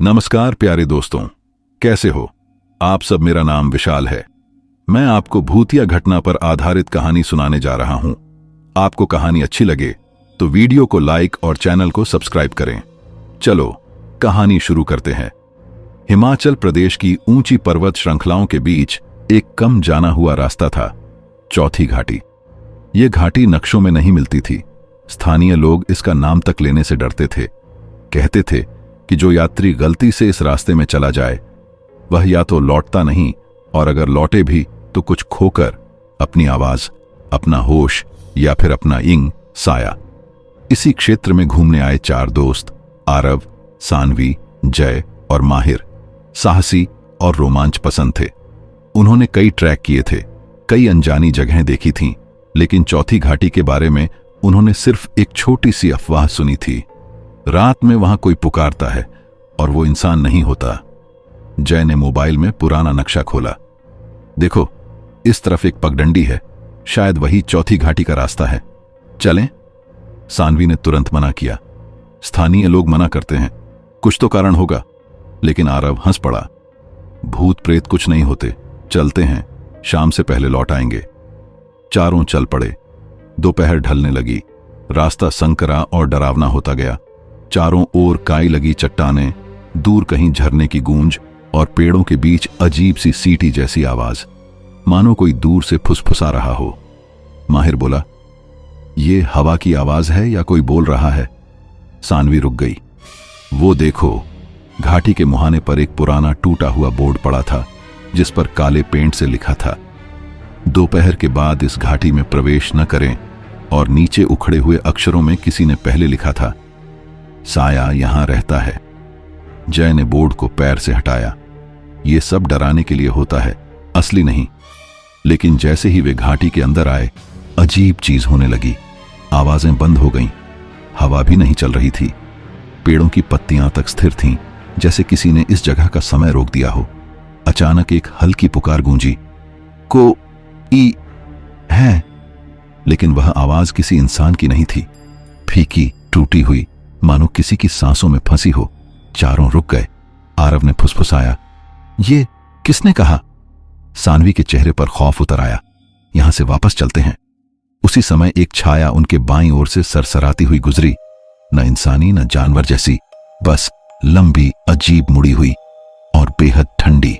नमस्कार प्यारे दोस्तों, कैसे हो आप सब। मेरा नाम विशाल है। मैं आपको भूतिया घटना पर आधारित कहानी सुनाने जा रहा हूं। आपको कहानी अच्छी लगे तो वीडियो को लाइक और चैनल को सब्सक्राइब करें। चलो कहानी शुरू करते हैं। हिमाचल प्रदेश की ऊंची पर्वत श्रृंखलाओं के बीच एक कम जाना हुआ रास्ता था, चौथी घाटी। यह घाटी नक्शों में नहीं मिलती थी। स्थानीय लोग इसका नाम तक लेने से डरते थे। कहते थे कि जो यात्री गलती से इस रास्ते में चला जाए वह या तो लौटता नहीं, और अगर लौटे भी तो कुछ खोकर, अपनी आवाज, अपना होश या फिर अपना इंग साया। इसी क्षेत्र में घूमने आए चार दोस्त, आरव, सानवी, जय और माहिर, साहसी और रोमांच पसंद थे। उन्होंने कई ट्रैक किए थे, कई अनजानी जगहें देखी थीं, लेकिन चौथी घाटी के बारे में उन्होंने सिर्फ एक छोटी सी अफवाह सुनी थी। रात में वहां कोई पुकारता है और वो इंसान नहीं होता। जय ने मोबाइल में पुराना नक्शा खोला। देखो, इस तरफ एक पगडंडी है, शायद वही चौथी घाटी का रास्ता है, चलें? सानवी ने तुरंत मना किया। स्थानीय लोग मना करते हैं, कुछ तो कारण होगा। लेकिन आरव हंस पड़ा। भूत प्रेत कुछ नहीं होते, चलते हैं, शाम से पहले लौट आएंगे। चारों चल पड़े। दोपहर ढलने लगी, रास्ता संकरा और डरावना होता गया। चारों ओर काई लगी चट्टानें, दूर कहीं झरने की गूंज और पेड़ों के बीच अजीब सी सीटी जैसी आवाज, मानो कोई दूर से फुसफुसा रहा हो। माहिर बोला, ये हवा की आवाज है या कोई बोल रहा है? सानवी रुक गई। वो देखो, घाटी के मुहाने पर एक पुराना टूटा हुआ बोर्ड पड़ा था जिस पर काले पेंट से लिखा था, दोपहर के बाद इस घाटी में प्रवेश न करें, और नीचे उखड़े हुए अक्षरों में किसी ने पहले लिखा था, साया यहां रहता है। जय ने बोर्ड को पैर से हटाया। ये सब डराने के लिए होता है, असली नहीं। लेकिन जैसे ही वे घाटी के अंदर आए, अजीब चीज होने लगी। आवाजें बंद हो गईं, हवा भी नहीं चल रही थी, पेड़ों की पत्तियां तक स्थिर थीं, जैसे किसी ने इस जगह का समय रोक दिया हो। अचानक एक हल्की पुकार गूंजी, को ई है। लेकिन वह आवाज किसी इंसान की नहीं थी, फीकी, टूटी हुई, मानो किसी की सांसों में फंसी हो। चारों रुक गए। आरव ने फुसफुसाया, ये किसने कहा? सानवी के चेहरे पर खौफ उतर आया। यहां से वापस चलते हैं। उसी समय एक छाया उनके बाईं ओर से सरसराती हुई गुजरी, न इंसानी न जानवर जैसी, बस लंबी, अजीब मुड़ी हुई और बेहद ठंडी।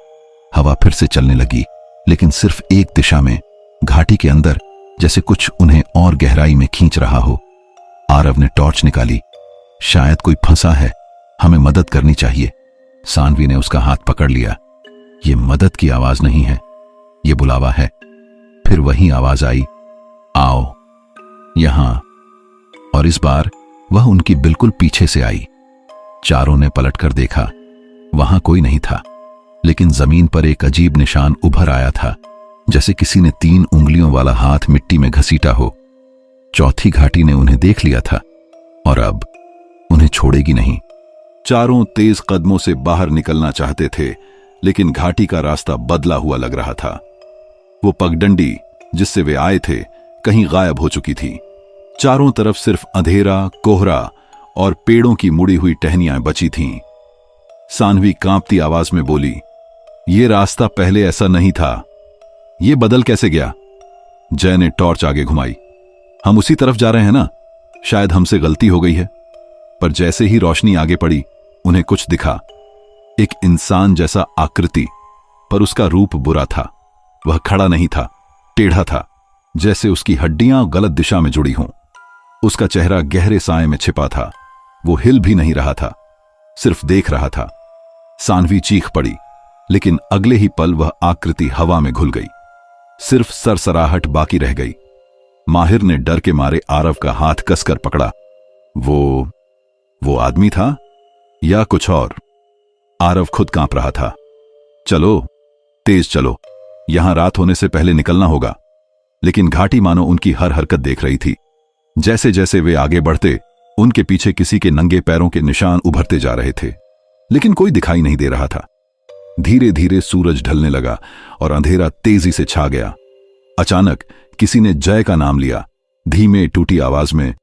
हवा फिर से चलने लगी, लेकिन सिर्फ एक दिशा में, घाटी के अंदर, जैसे कुछ उन्हें और गहराई में खींच रहा हो। आरव ने टॉर्च निकाली। शायद कोई फंसा है, हमें मदद करनी चाहिए। सानवी ने उसका हाथ पकड़ लिया। ये मदद की आवाज नहीं है, ये बुलावा है। फिर वही आवाज आई, आओ यहां। और इस बार वह उनकी बिल्कुल पीछे से आई। चारों ने पलटकर देखा। वहां कोई नहीं था, लेकिन जमीन पर एक अजीब निशान उभर आया था, जैसे किसी ने 3 उंगलियों वाला हाथ मिट्टी में घसीटा हो। चौथी घाटी ने उन्हें देख लिया था और अब उन्हें छोड़ेगी नहीं। चारों तेज कदमों से बाहर निकलना चाहते थे, लेकिन घाटी का रास्ता बदला हुआ लग रहा था। वो पगडंडी जिससे वे आए थे कहीं गायब हो चुकी थी। चारों तरफ सिर्फ अंधेरा, कोहरा और पेड़ों की मुड़ी हुई टहनियां बची थीं। सानवी कांपती आवाज में बोली, ये रास्ता पहले ऐसा नहीं था, ये बदल कैसे गया? जय ने टॉर्च आगे घुमाई। हम उसी तरफ जा रहे हैं ना, शायद हमसे गलती हो गई है। पर जैसे ही रोशनी आगे पड़ी, उन्हें कुछ दिखा। एक इंसान जैसा आकृति, पर उसका रूप बुरा था। वह खड़ा नहीं था, टेढ़ा था, जैसे उसकी हड्डियां गलत दिशा में जुड़ी हों। उसका चेहरा गहरे साए में छिपा था। वो हिल भी नहीं रहा था, सिर्फ देख रहा था। सानवी चीख पड़ी, लेकिन अगले ही पल वह आकृति हवा में घुल गई। सिर्फ सरसराहट बाकी रह गई। माहिर ने डर के मारे आरव का हाथ कसकर पकड़ा। वो आदमी था या कुछ और? आरव खुद कांप रहा था। चलो, तेज चलो, यहां रात होने से पहले निकलना होगा। लेकिन घाटी मानो उनकी हर हरकत देख रही थी। जैसे जैसे वे आगे बढ़ते, उनके पीछे किसी के नंगे पैरों के निशान उभरते जा रहे थे, लेकिन कोई दिखाई नहीं दे रहा था। धीरे धीरे सूरज ढलने लगा और अंधेरा तेजी से छा गया। अचानक किसी ने जय का नाम लिया, धीमे टूटी आवाज में।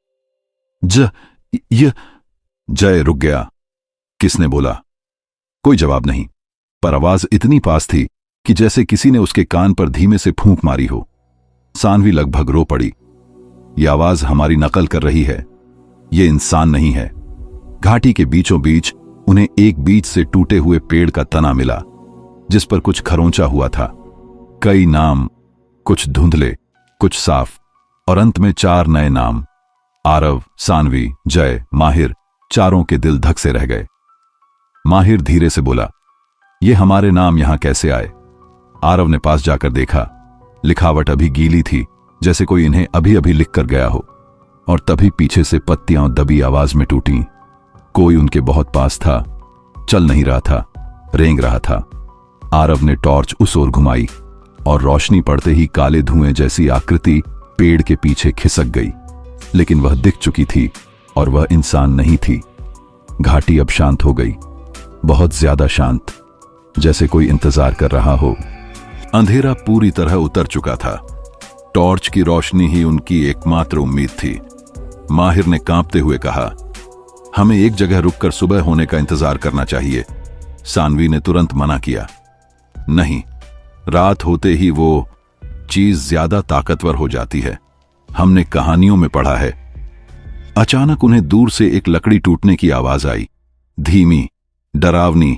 जय रुक गया। किसने बोला? कोई जवाब नहीं, पर आवाज इतनी पास थी कि जैसे किसी ने उसके कान पर धीमे से फूंक मारी हो। सानवी लगभग रो पड़ी। यह आवाज हमारी नकल कर रही है, ये इंसान नहीं है। घाटी के बीचों बीच उन्हें एक बीच से टूटे हुए पेड़ का तना मिला, जिस पर कुछ खरोंचा हुआ था। कई नाम, कुछ धुंधले, कुछ साफ, और अंत में 4 नए नाम। आरव, सानवी, जय, माहिर। चारों के दिल धक से रह गए। माहिर धीरे से बोला, ये हमारे नाम यहां कैसे आए? आरव ने पास जाकर देखा। लिखावट अभी गीली थी, जैसे कोई इन्हें अभी अभी लिख कर गया हो। और तभी पीछे से पत्तियां दबी आवाज में टूटी। कोई उनके बहुत पास था, चल नहीं रहा था, रेंग रहा था। आरव ने टॉर्च उस ओर घुमाई और रोशनी पड़ते ही काले धुएं जैसी आकृति पेड़ के पीछे खिसक गई। लेकिन वह दिख चुकी थी और वह इंसान नहीं थी। घाटी अब शांत हो गई, बहुत ज्यादा शांत, जैसे कोई इंतजार कर रहा हो। अंधेरा पूरी तरह उतर चुका था। टॉर्च की रोशनी ही उनकी एकमात्र उम्मीद थी। माहिर ने कांपते हुए कहा, हमें एक जगह रुककर सुबह होने का इंतजार करना चाहिए। सानवी ने तुरंत मना किया, नहीं, रात होते ही वो चीज ज्यादा ताकतवर हो जाती है, हमने कहानियों में पढ़ा है। अचानक उन्हें दूर से एक लकड़ी टूटने की आवाज आई, धीमी, डरावनी,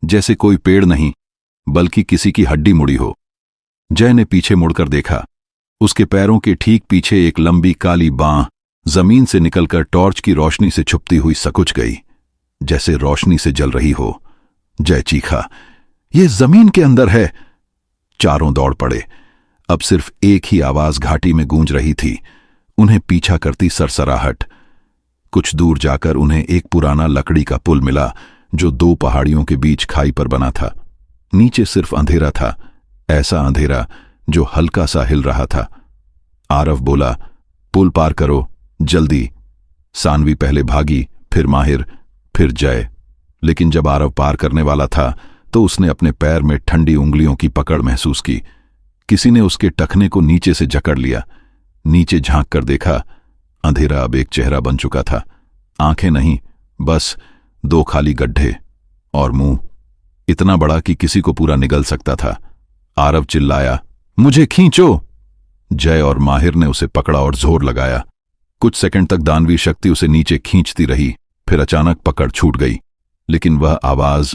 जैसे कोई पेड़ नहीं बल्कि किसी की हड्डी मुड़ी हो। जय ने पीछे मुड़कर देखा। उसके पैरों के ठीक पीछे एक लंबी काली बांह जमीन से निकलकर टॉर्च की रोशनी से छुपती हुई सकुच गई, जैसे रोशनी से जल रही हो। जय चीखा, यह जमीन के अंदर है। चारों दौड़ पड़े। अब सिर्फ एक ही आवाज घाटी में गूंज रही थी, उन्हें पीछा करती सरसराहट। कुछ दूर जाकर उन्हें एक पुराना लकड़ी का पुल मिला, जो 2 पहाड़ियों के बीच खाई पर बना था। नीचे सिर्फ अंधेरा था, ऐसा अंधेरा जो हल्का सा हिल रहा था। आरव बोला, पुल पार करो, जल्दी। सानवी पहले भागी, फिर माहिर, फिर जय। लेकिन जब आरव पार करने वाला था तो उसने अपने पैर में ठंडी उंगलियों की पकड़ महसूस की। किसी ने उसके टखने को नीचे से जकड़ लिया। नीचे झांक कर देखा, अंधेरा अब एक चेहरा बन चुका था। आंखें नहीं, बस 2 खाली गड्ढे, और मुंह इतना बड़ा कि किसी को पूरा निगल सकता था। आरव चिल्लाया, मुझे खींचो। जय और माहिर ने उसे पकड़ा और जोर लगाया। कुछ सेकंड तक दानवी शक्ति उसे नीचे खींचती रही, फिर अचानक पकड़ छूट गई। लेकिन वह आवाज,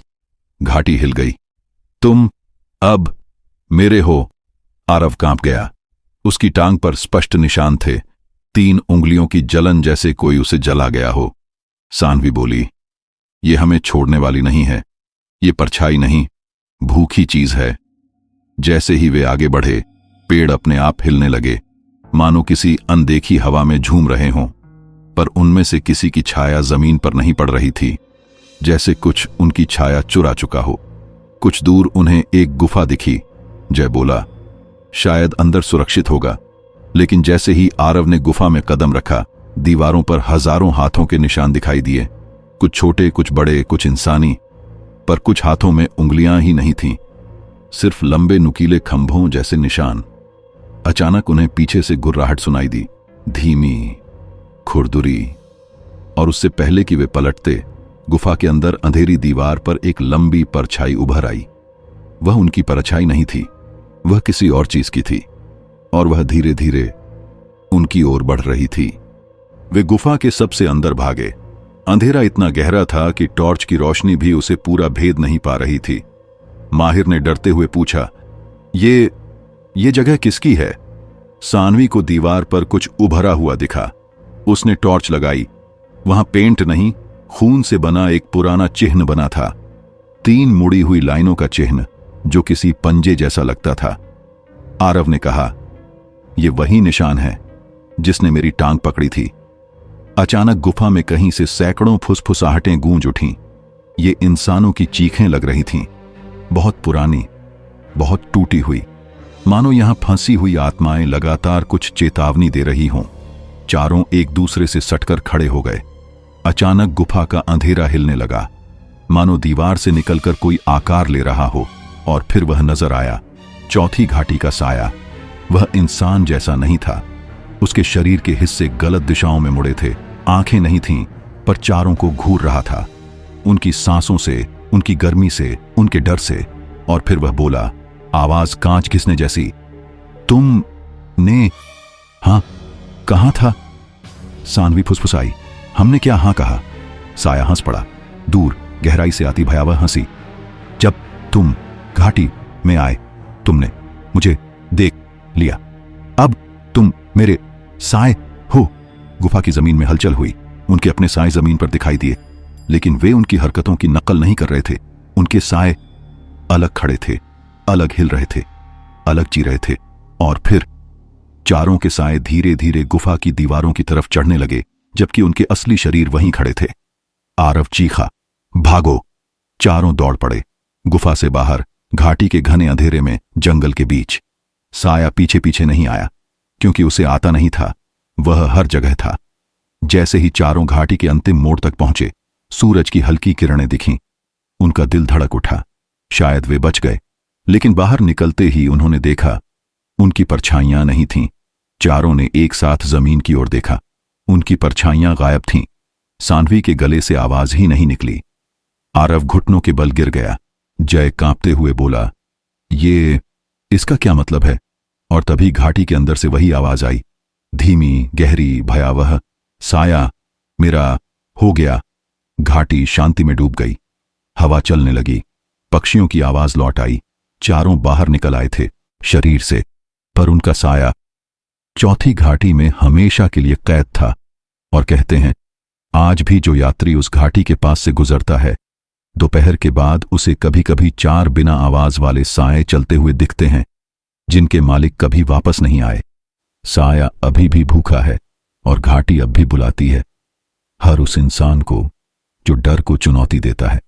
घाटी हिल गई। तुम अब मेरे हो। आरव कांप गया। उसकी टांग पर स्पष्ट निशान थे, 3 उंगलियों की जलन, जैसे कोई उसे जला गया हो। सानवी बोली, ये हमें छोड़ने वाली नहीं है, ये परछाई नहीं, भूखी चीज है। जैसे ही वे आगे बढ़े, पेड़ अपने आप हिलने लगे, मानो किसी अनदेखी हवा में झूम रहे हों। पर उनमें से किसी की छाया जमीन पर नहीं पड़ रही थी, जैसे कुछ उनकी छाया चुरा चुका हो। कुछ दूर उन्हें एक गुफा दिखी। जय बोला, शायद अंदर सुरक्षित होगा। लेकिन जैसे ही आरव ने गुफा में कदम रखा, दीवारों पर हजारों हाथों के निशान दिखाई दिए, कुछ छोटे, कुछ बड़े, कुछ इंसानी। पर कुछ हाथों में उंगलियां ही नहीं थीं, सिर्फ लंबे नुकीले खंभों जैसे निशान। अचानक उन्हें पीछे से गुर्राहट सुनाई दी, धीमी, खुरदुरी। और उससे पहले कि वे पलटते, गुफा के अंदर अंधेरी दीवार पर एक लंबी परछाई उभर आई। वह उनकी परछाई नहीं थी, वह किसी और चीज की थी, और वह धीरे धीरे उनकी ओर बढ़ रही थी। वे गुफा के सबसे अंदर भागे। अंधेरा इतना गहरा था कि टॉर्च की रोशनी भी उसे पूरा भेद नहीं पा रही थी। माहिर ने डरते हुए पूछा, ये जगह किसकी है? सानवी को दीवार पर कुछ उभरा हुआ दिखा। उसने टॉर्च लगाई। वहां पेंट नहीं, खून से बना एक पुराना चिन्ह बना था, 3 मुड़ी हुई लाइनों का चिन्ह, जो किसी पंजे जैसा लगता था। आरव ने कहा, यह वही निशान है जिसने मेरी टांग पकड़ी थी। अचानक गुफा में कहीं से सैकड़ों फुसफुसाहटें गूंज उठीं। ये इंसानों की चीखें लग रही थीं, बहुत पुरानी, बहुत टूटी हुई, मानो यहां फंसी हुई आत्माएं लगातार कुछ चेतावनी दे रही हों। चारों एक दूसरे से सटकर खड़े हो गए। अचानक गुफा का अंधेरा हिलने लगा, मानो दीवार से निकलकर कोई आकार ले रहा हो। और फिर वह नजर आया, चौथी घाटी का साया। वह इंसान जैसा नहीं था, उसके शरीर के हिस्से गलत दिशाओं में मुड़े थे। आंखें नहीं थीं, पर चारों को घूर रहा था। उनकी सांसों से उनकी गर्मी से, उनके डर से। और फिर वह बोला, आवाज कांच घिसने जैसी, तुमने हाँ कहा था? सानवी फुसफुसाई, हमने क्या हाँ कहा? साया हंस पड़ा, दूर गहराई से आती भयावह हंसी। जब तुम घाटी में आए, तुमने मुझे देख लिया। अब तुम मेरे साए हो। गुफा की जमीन में हलचल हुई। उनके अपने साए जमीन पर दिखाई दिए, लेकिन वे उनकी हरकतों की नकल नहीं कर रहे थे। उनके साए अलग खड़े थे, अलग हिल रहे थे, अलग जी रहे थे। और फिर चारों के साए धीरे धीरे गुफा की दीवारों की तरफ चढ़ने लगे, जबकि उनके असली शरीर वहीं खड़े थे। आरव चीखा, भागो! चारों दौड़ पड़े, गुफा से बाहर, घाटी के घने अंधेरे में, जंगल के बीच। साया पीछे पीछे नहीं आया, क्योंकि उसे आता नहीं था। वह हर जगह था। जैसे ही चारों घाटी के अंतिम मोड़ तक पहुंचे, सूरज की हल्की किरणें दिखीं। उनका दिल धड़क उठा। शायद वे बच गए, लेकिन बाहर निकलते ही उन्होंने देखा, उनकी परछाइयां नहीं थीं। चारों ने एक साथ जमीन की ओर देखा। उनकी परछाइयां गायब थीं। सानवी के गले से आवाज ही नहीं निकली। आरव घुटनों के बल गिर गया। जय कांपते हुए बोला, ये इसका क्या मतलब है? और तभी घाटी के अंदर से वही आवाज आई, धीमी, गहरी, भयावह, साया मेरा हो गया। घाटी शांति में डूब गई। हवा चलने लगी। पक्षियों की आवाज लौट आई। चारों बाहर निकल आए थे शरीर से, पर उनका साया चौथी घाटी में हमेशा के लिए कैद था। और कहते हैं, आज भी जो यात्री उस घाटी के पास से गुजरता है, दोपहर के बाद उसे कभी कभी 4 बिना आवाज वाले साए चलते हुए दिखते हैं, जिनके मालिक कभी वापस नहीं आए। साया अभी भी भूखा है, और घाटी अब भी बुलाती है हर उस इंसान को जो डर को चुनौती देता है।